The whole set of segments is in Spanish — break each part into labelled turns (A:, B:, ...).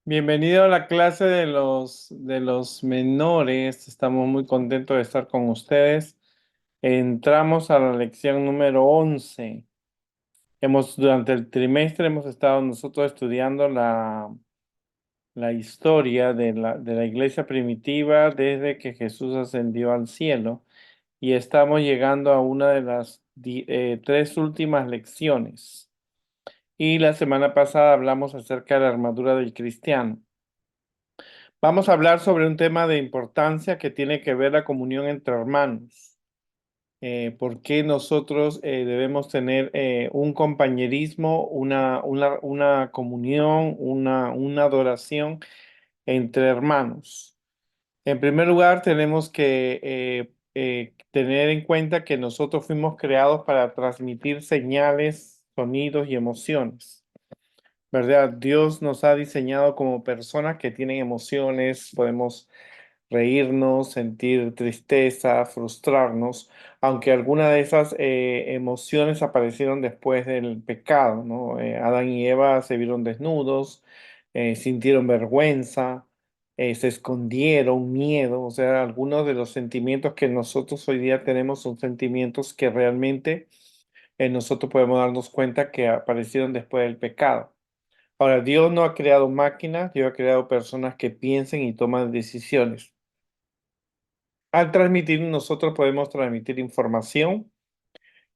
A: Bienvenido a la clase de los menores. Estamos muy contentos de estar con ustedes. Entramos a la lección número 11. Durante el trimestre hemos estado nosotros estudiando la historia de la iglesia primitiva desde que Jesús ascendió al cielo y estamos llegando a una de las tres últimas lecciones. Y la semana pasada hablamos acerca de la armadura del cristiano. Vamos a hablar sobre un tema de importancia que tiene que ver la comunión entre hermanos. ¿Por qué nosotros debemos tener un compañerismo, una comunión, una adoración entre hermanos? En primer lugar, tenemos que tener en cuenta que nosotros fuimos creados para transmitir señales, sonidos y emociones. ¿Verdad? Dios nos ha diseñado como personas que tienen emociones, podemos reírnos, sentir tristeza, frustrarnos, aunque algunas de esas emociones aparecieron después del pecado, ¿no? Adán y Eva se vieron desnudos, sintieron vergüenza, se escondieron, miedo, o sea, algunos de los sentimientos que nosotros hoy día tenemos son sentimientos que realmente nosotros podemos darnos cuenta que aparecieron después del pecado. Ahora, Dios no ha creado máquinas, Dios ha creado personas que piensen y toman decisiones. Al transmitir, nosotros podemos transmitir información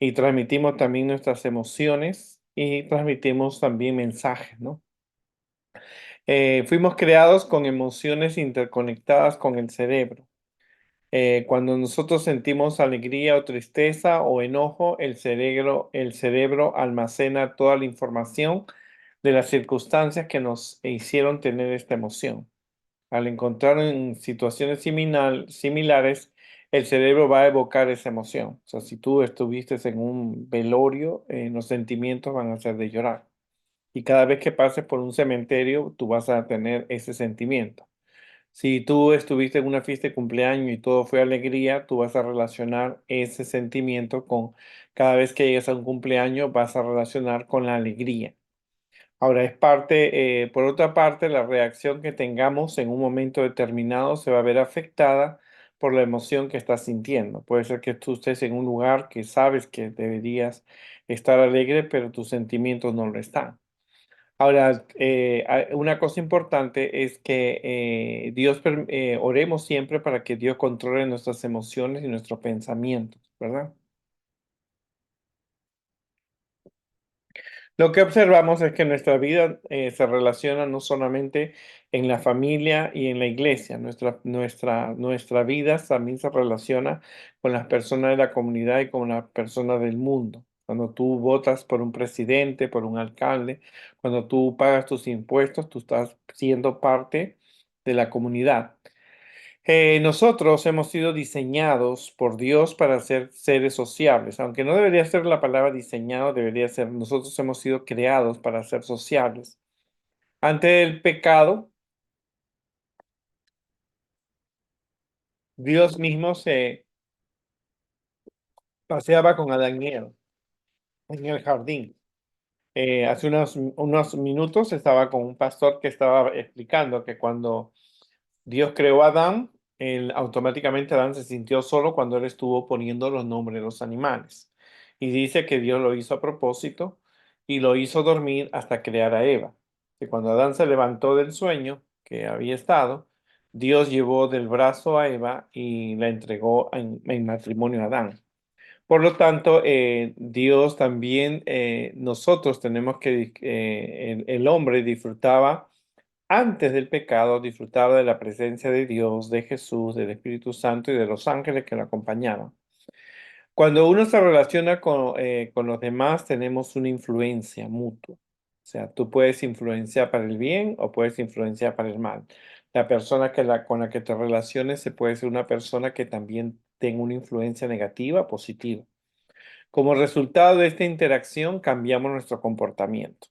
A: y transmitimos también nuestras emociones y transmitimos también mensajes, ¿no? Fuimos creados con emociones interconectadas con el cerebro. Cuando nosotros sentimos alegría o tristeza o enojo, el cerebro almacena toda la información de las circunstancias que nos hicieron tener esta emoción. Al encontrar en situaciones similares, el cerebro va a evocar esa emoción. O sea, si tú estuviste en un velorio, los sentimientos van a ser de llorar. Y cada vez que pases por un cementerio, tú vas a tener ese sentimiento. Si tú estuviste en una fiesta de cumpleaños y todo fue alegría, tú vas a relacionar ese sentimiento con cada vez que llegues a un cumpleaños, vas a relacionar con la alegría. Ahora es parte, por otra parte, la reacción que tengamos en un momento determinado se va a ver afectada por la emoción que estás sintiendo. Puede ser que tú estés en un lugar que sabes que deberías estar alegre, pero tus sentimientos no lo están. Ahora, una cosa importante es que oremos siempre para que Dios controle nuestras emociones y nuestros pensamientos, ¿verdad? Lo que observamos es que nuestra vida se relaciona no solamente en la familia y en la iglesia, nuestra vida también se relaciona con las personas de la comunidad y con las personas del mundo. Cuando tú votas por un presidente, por un alcalde, cuando tú pagas tus impuestos, tú estás siendo parte de la comunidad. Nosotros hemos sido diseñados por Dios para ser seres sociables, aunque no debería ser la palabra diseñado, debería ser nosotros hemos sido creados para ser sociables. Ante el pecado, Dios mismo se paseaba con Adán y Eva en el jardín. Hace unos minutos estaba con un pastor que estaba explicando que cuando Dios creó a Adán, automáticamente Adán se sintió solo cuando él estuvo poniendo los nombres de los animales. Y dice que Dios lo hizo a propósito y lo hizo dormir hasta crear a Eva. Que cuando Adán se levantó del sueño que había estado, Dios llevó del brazo a Eva y la entregó en matrimonio a Adán. Por lo tanto, Dios también, nosotros tenemos que, el hombre disfrutaba antes del pecado, disfrutaba de la presencia de Dios, de Jesús, del Espíritu Santo y de los ángeles que lo acompañaban. Cuando uno se relaciona con los demás, tenemos una influencia mutua. O sea, tú puedes influenciar para el bien o puedes influenciar para el mal. La persona con la que te relaciones se puede ser una persona que también tenga una influencia negativa o positiva. Como resultado de esta interacción, cambiamos nuestro comportamiento.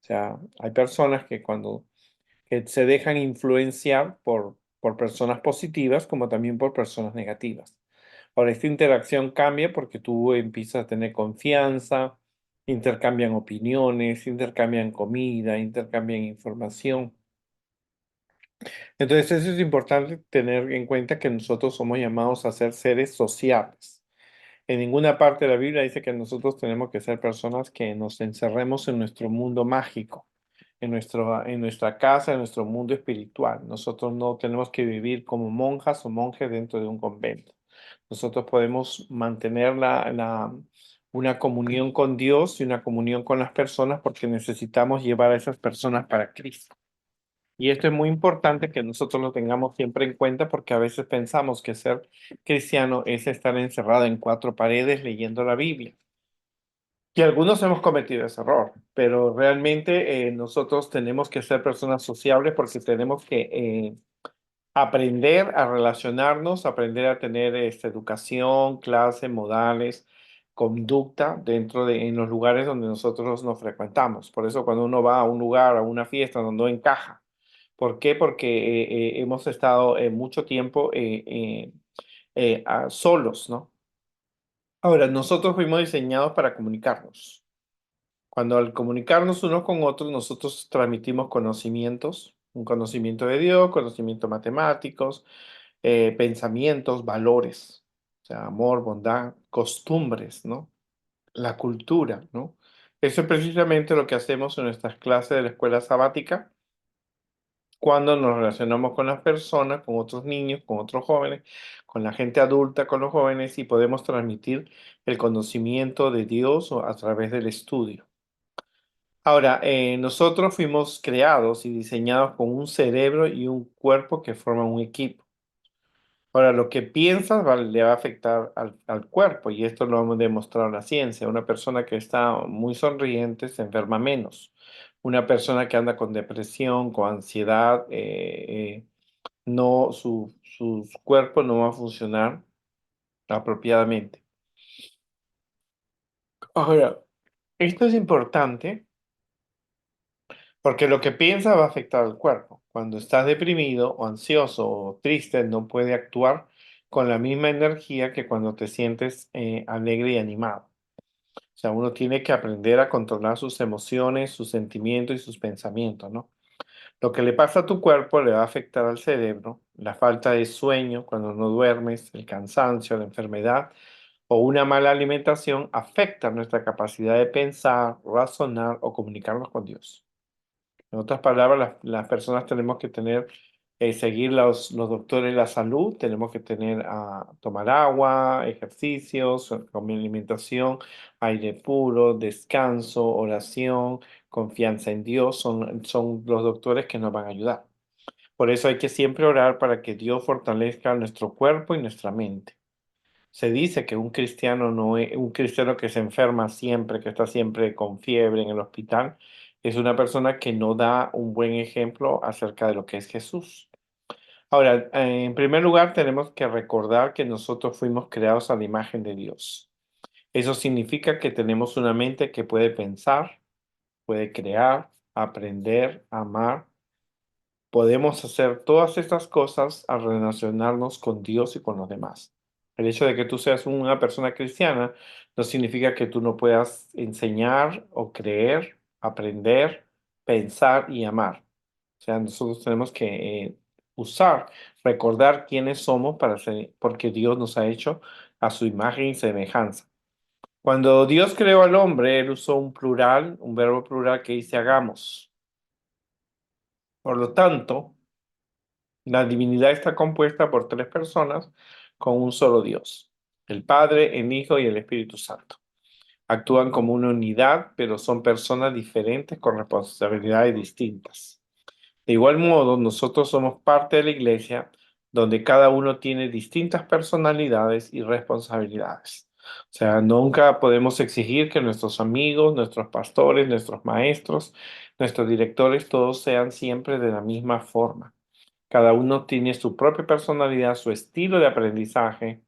A: O sea, hay personas que se dejan influenciar por personas positivas como también por personas negativas. Ahora, esta interacción cambia porque tú empiezas a tener confianza, intercambian opiniones, intercambian comida, intercambian información. Entonces, eso es importante tener en cuenta que nosotros somos llamados a ser seres sociables. En ninguna parte de la Biblia dice que nosotros tenemos que ser personas que nos encerremos en nuestro mundo mágico, en nuestra casa, en nuestro mundo espiritual. Nosotros no tenemos que vivir como monjas o monjes dentro de un convento. Nosotros podemos mantener una comunión con Dios y una comunión con las personas porque necesitamos llevar a esas personas para Cristo. Y esto es muy importante que nosotros lo tengamos siempre en cuenta porque a veces pensamos que ser cristiano es estar encerrado en cuatro paredes leyendo la Biblia. Y algunos hemos cometido ese error, pero realmente nosotros tenemos que ser personas sociables porque tenemos que aprender a relacionarnos, aprender a tener esta educación, clase, modales, conducta en los lugares donde nosotros nos frecuentamos. Por eso cuando uno va a un lugar, a una fiesta donde no encaja. ¿Por qué? Porque hemos estado mucho tiempo solos, ¿no? Ahora, nosotros fuimos diseñados para comunicarnos. Cuando al comunicarnos unos con otros, nosotros transmitimos conocimientos, un conocimiento de Dios, conocimientos matemáticos, pensamientos, valores, o sea, amor, bondad, costumbres, ¿no? La cultura, ¿no? Eso es precisamente lo que hacemos en nuestras clases de la escuela sabática cuando nos relacionamos con las personas, con otros niños, con otros jóvenes, con la gente adulta, con los jóvenes y podemos transmitir el conocimiento de Dios a través del estudio. Ahora, nosotros fuimos creados y diseñados con un cerebro y un cuerpo que forman un equipo. Ahora, lo que piensas le va a afectar al cuerpo y esto lo hemos demostrado en la ciencia. Una persona que está muy sonriente se enferma menos. Una persona que anda con depresión, con ansiedad, no, su cuerpo no va a funcionar apropiadamente. Ahora, esto es importante porque lo que piensa va a afectar al cuerpo. Cuando estás deprimido o ansioso o triste, no puede actuar con la misma energía que cuando te sientes alegre y animado. O sea, uno tiene que aprender a controlar sus emociones, sus sentimientos y sus pensamientos, ¿no? Lo que le pasa a tu cuerpo le va a afectar al cerebro. La falta de sueño, cuando no duermes, el cansancio, la enfermedad o una mala alimentación afecta nuestra capacidad de pensar, razonar o comunicarnos con Dios. En otras palabras, las personas tenemos que seguir los doctores de la salud, tenemos que tomar agua, ejercicios, con mi alimentación, aire puro, descanso, oración, confianza en Dios, son los doctores que nos van a ayudar. Por eso hay que siempre orar para que Dios fortalezca nuestro cuerpo y nuestra mente. Se dice que un cristiano no es un cristiano que se enferma siempre, que está siempre con fiebre en el hospital, es una persona que no da un buen ejemplo acerca de lo que es Jesús. Ahora, en primer lugar, tenemos que recordar que nosotros fuimos creados a la imagen de Dios. Eso significa que tenemos una mente que puede pensar, puede crear, aprender, amar. Podemos hacer todas estas cosas al relacionarnos con Dios y con los demás. El hecho de que tú seas una persona cristiana no significa que tú no puedas enseñar o creer, aprender, pensar y amar. O sea, nosotros tenemos que usar, recordar quiénes somos porque Dios nos ha hecho a su imagen y semejanza. Cuando Dios creó al hombre, Él usó un plural, un verbo plural que dice hagamos. Por lo tanto, la divinidad está compuesta por tres personas con un solo Dios, el Padre, el Hijo y el Espíritu Santo. Actúan como una unidad, pero son personas diferentes con responsabilidades distintas. De igual modo, nosotros somos parte de la iglesia donde cada uno tiene distintas personalidades y responsabilidades. O sea, nunca podemos exigir que nuestros amigos, nuestros pastores, nuestros maestros, nuestros directores, todos sean siempre de la misma forma. Cada uno tiene su propia personalidad, su estilo de aprendizaje,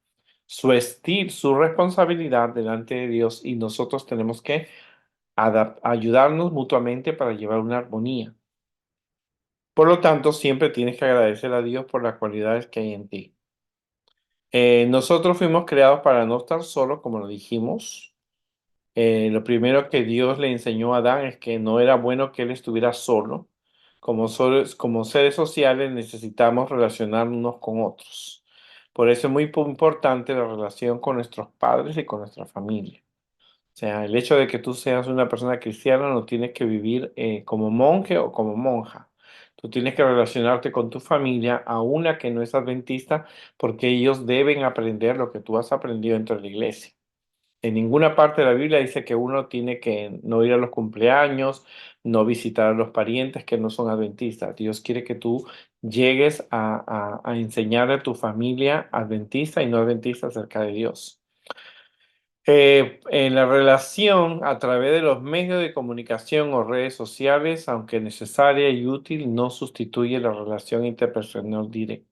A: su responsabilidad delante de Dios y nosotros tenemos que ayudarnos mutuamente para llevar una armonía. Por lo tanto, siempre tienes que agradecer a Dios por las cualidades que hay en ti. Nosotros fuimos creados para no estar solos, como lo dijimos. Lo primero que Dios le enseñó a Adán es que no era bueno que él estuviera solo. Como seres sociales necesitamos relacionarnos unos con otros. Por eso es muy importante la relación con nuestros padres y con nuestra familia. O sea, el hecho de que tú seas una persona cristiana no tienes que vivir como monje o como monja. Tú tienes que relacionarte con tu familia, a una que no es adventista, porque ellos deben aprender lo que tú has aprendido dentro de la iglesia. En ninguna parte de la Biblia dice que uno tiene que no ir a los cumpleaños, no visitar a los parientes que no son adventistas. Dios quiere que tú llegues a enseñar a tu familia adventista y no adventista acerca de Dios. En la relación a través de los medios de comunicación o redes sociales, aunque necesaria y útil, no sustituye la relación interpersonal directa.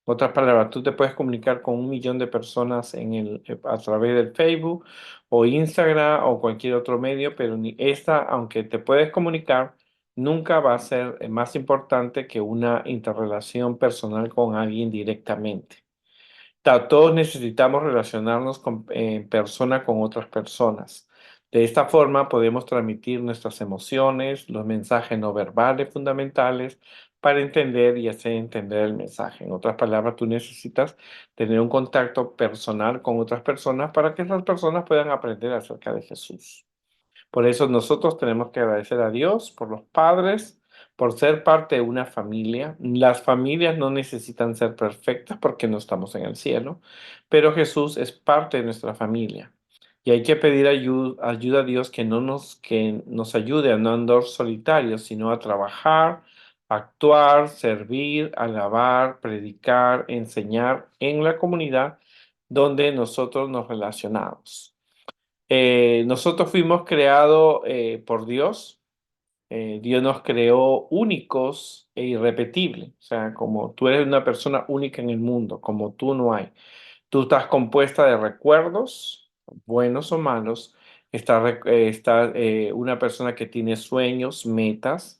A: Otras palabras, tú te puedes comunicar con 1 millón de personas a través del Facebook o Instagram o cualquier otro medio, pero ni esta, aunque te puedes comunicar, nunca va a ser más importante que una interrelación personal con alguien directamente. Todos necesitamos relacionarnos en persona con otras personas. De esta forma podemos transmitir nuestras emociones, los mensajes no verbales fundamentales para entender y hacer entender el mensaje. En otras palabras, tú necesitas tener un contacto personal con otras personas para que esas personas puedan aprender acerca de Jesús. Por eso nosotros tenemos que agradecer a Dios por los padres, por ser parte de una familia. Las familias no necesitan ser perfectas porque no estamos en el cielo, pero Jesús es parte de nuestra familia. Y hay que pedir ayuda a Dios que nos ayude a no andar solitarios, sino a trabajar, actuar, servir, alabar, predicar, enseñar en la comunidad donde nosotros nos relacionamos. Nosotros fuimos creados por Dios. Dios nos creó únicos e irrepetibles. O sea, como tú eres una persona única en el mundo, como tú no hay. Tú estás compuesta de recuerdos, buenos o malos. Está una persona que tiene sueños, metas.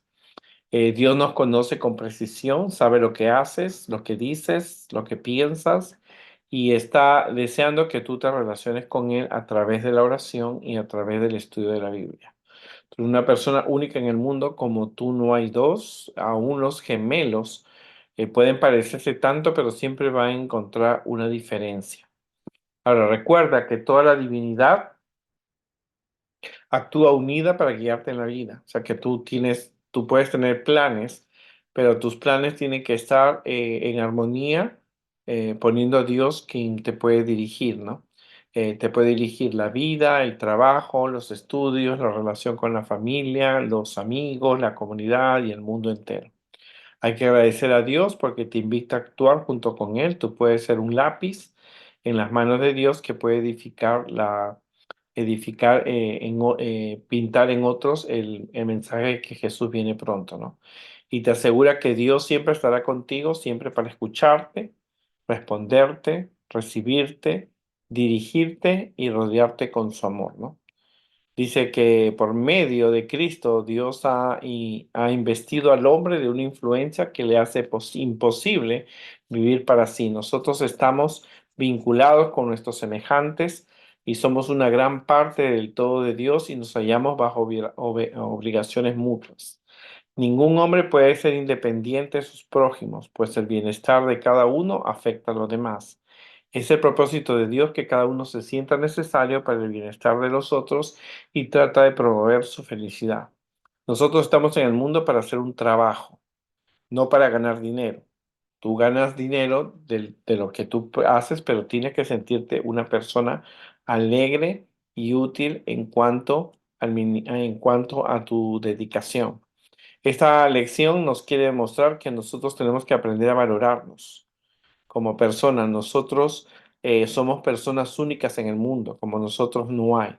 A: Dios nos conoce con precisión, sabe lo que haces, lo que dices, lo que piensas y está deseando que tú te relaciones con Él a través de la oración y a través del estudio de la Biblia. Tú eres una persona única en el mundo, como tú no hay dos, aún los gemelos pueden parecerse tanto, pero siempre van a encontrar una diferencia. Ahora, recuerda que toda la divinidad actúa unida para guiarte en la vida. O sea que tú puedes tener planes, pero tus planes tienen que estar en armonía, poniendo a Dios quien te puede dirigir, ¿no? Te puede dirigir la vida, el trabajo, los estudios, la relación con la familia, los amigos, la comunidad y el mundo entero. Hay que agradecer a Dios porque te invita a actuar junto con Él. Tú puedes ser un lápiz en las manos de Dios que puede pintar en otros el mensaje de que Jesús viene pronto, ¿no? Y te asegura que Dios siempre estará contigo, siempre para escucharte, responderte, recibirte, dirigirte y rodearte con su amor, ¿no? Dice que por medio de Cristo Dios ha investido al hombre de una influencia que le hace imposible vivir para sí. Nosotros estamos vinculados con nuestros semejantes y somos una gran parte del todo de Dios y nos hallamos bajo obligaciones mutuas. Ningún hombre puede ser independiente de sus prójimos, pues el bienestar de cada uno afecta a los demás. Es el propósito de Dios que cada uno se sienta necesario para el bienestar de los otros y trata de promover su felicidad. Nosotros estamos en el mundo para hacer un trabajo, no para ganar dinero. Tú ganas dinero de lo que tú haces, pero tienes que sentirte una persona alegre y útil en cuanto a tu dedicación. Esta lección nos quiere demostrar que nosotros tenemos que aprender a valorarnos como personas. Nosotros somos personas únicas en el mundo, como nosotros no hay.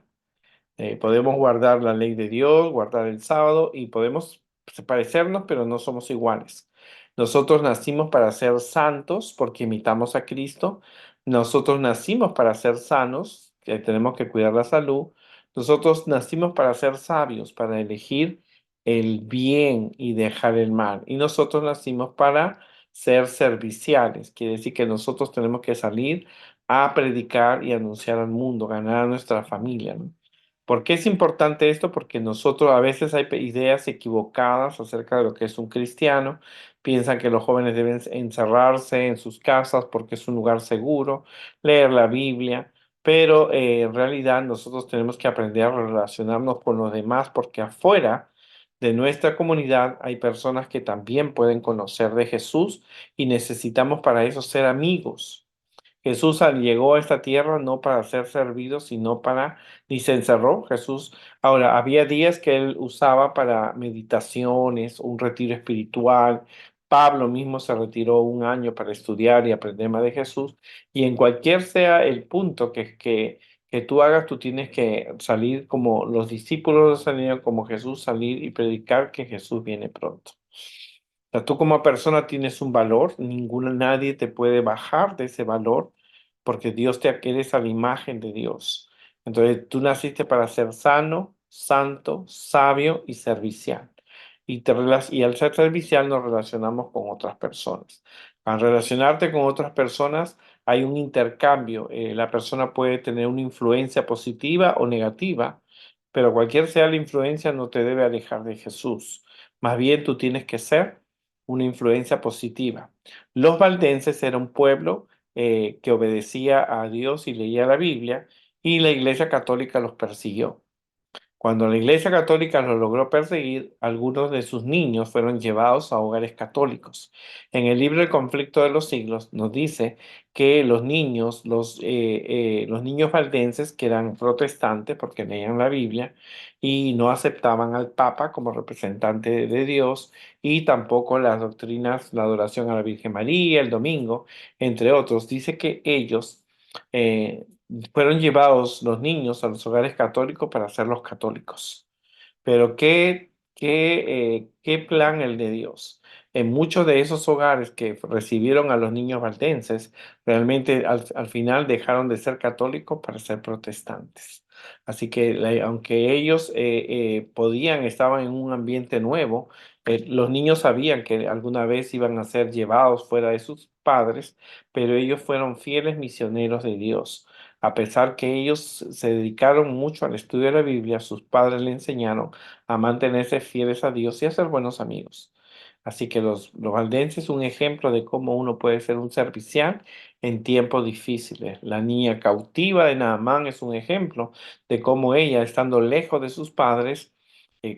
A: Podemos guardar la ley de Dios, guardar el sábado y podemos parecernos, pero no somos iguales. Nosotros nacimos para ser santos porque imitamos a Cristo. Nosotros nacimos para ser sanos, que tenemos que cuidar la salud. Nosotros nacimos para ser sabios, para elegir el bien y dejar el mal. Y nosotros nacimos para ser serviciales. Quiere decir que nosotros tenemos que salir a predicar y anunciar al mundo, ganar a nuestra familia, ¿no? ¿Por qué es importante esto? Porque nosotros a veces hay ideas equivocadas acerca de lo que es un cristiano. Piensan que los jóvenes deben encerrarse en sus casas porque es un lugar seguro, leer la Biblia, pero en realidad nosotros tenemos que aprender a relacionarnos con los demás porque afuera de nuestra comunidad hay personas que también pueden conocer de Jesús y necesitamos para eso ser amigos. Jesús llegó a esta tierra no para ser servido, sino para, ni se encerró Jesús. Ahora, había días que él usaba para meditaciones, un retiro espiritual. Pablo mismo se retiró un año para estudiar y aprender más de Jesús. Y en cualquier sea el punto que tú hagas, tú tienes que salir como los discípulos salieron, como Jesús, salir y predicar que Jesús viene pronto. O sea, tú como persona tienes un valor, nadie te puede bajar de ese valor porque Dios te eres a la imagen de Dios. Entonces tú naciste para ser sano, santo, sabio y servicial. Y al ser servicial nos relacionamos con otras personas. Al relacionarte con otras personas hay un intercambio. La persona puede tener una influencia positiva o negativa, pero cualquier sea la influencia no te debe alejar de Jesús. Más bien tú tienes que ser una influencia positiva. Los valdenses eran un pueblo que obedecía a Dios y leía la Biblia, y la Iglesia Católica los persiguió. Cuando la Iglesia Católica los logró perseguir, algunos de sus niños fueron llevados a hogares católicos. En el libro El conflicto de los siglos nos dice que los niños valdenses, que eran protestantes porque leían la Biblia y no aceptaban al Papa como representante de Dios, y tampoco las doctrinas, la adoración a la Virgen María, el domingo, entre otros, dice que ellos eh, fueron llevados los niños a los hogares católicos para hacerlos católicos. Pero qué plan el de Dios. En muchos de esos hogares que recibieron a los niños valdenses, realmente al final dejaron de ser católicos para ser protestantes. Así que aunque ellos podían, estaban en un ambiente nuevo, los niños sabían que alguna vez iban a ser llevados fuera de sus padres, pero ellos fueron fieles misioneros de Dios. A pesar que ellos se dedicaron mucho al estudio de la Biblia, sus padres le enseñaron a mantenerse fieles a Dios y a ser buenos amigos. Así que los valdenses un ejemplo de cómo uno puede ser un servicial en tiempos difíciles. La niña cautiva de Naamán es un ejemplo de cómo ella, estando lejos de sus padres,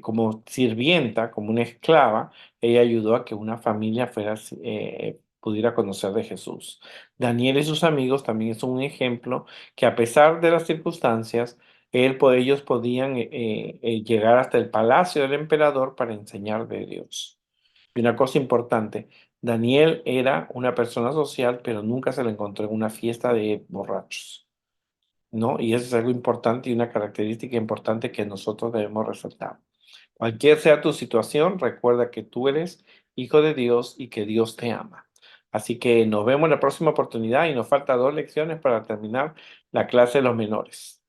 A: como sirvienta, como una esclava, ella ayudó a que una familia pudiera conocer de Jesús. Daniel y sus amigos también es un ejemplo que a pesar de las circunstancias, ellos podían llegar hasta el palacio del emperador para enseñar de Dios. Y una cosa importante, Daniel era una persona social, pero nunca se le encontró en una fiesta de borrachos, ¿no? Y eso es algo importante y una característica importante que nosotros debemos resaltar. Cualquier sea tu situación, recuerda que tú eres hijo de Dios y que Dios te ama. Así que nos vemos en la próxima oportunidad y nos falta 2 lecciones para terminar la clase de los menores.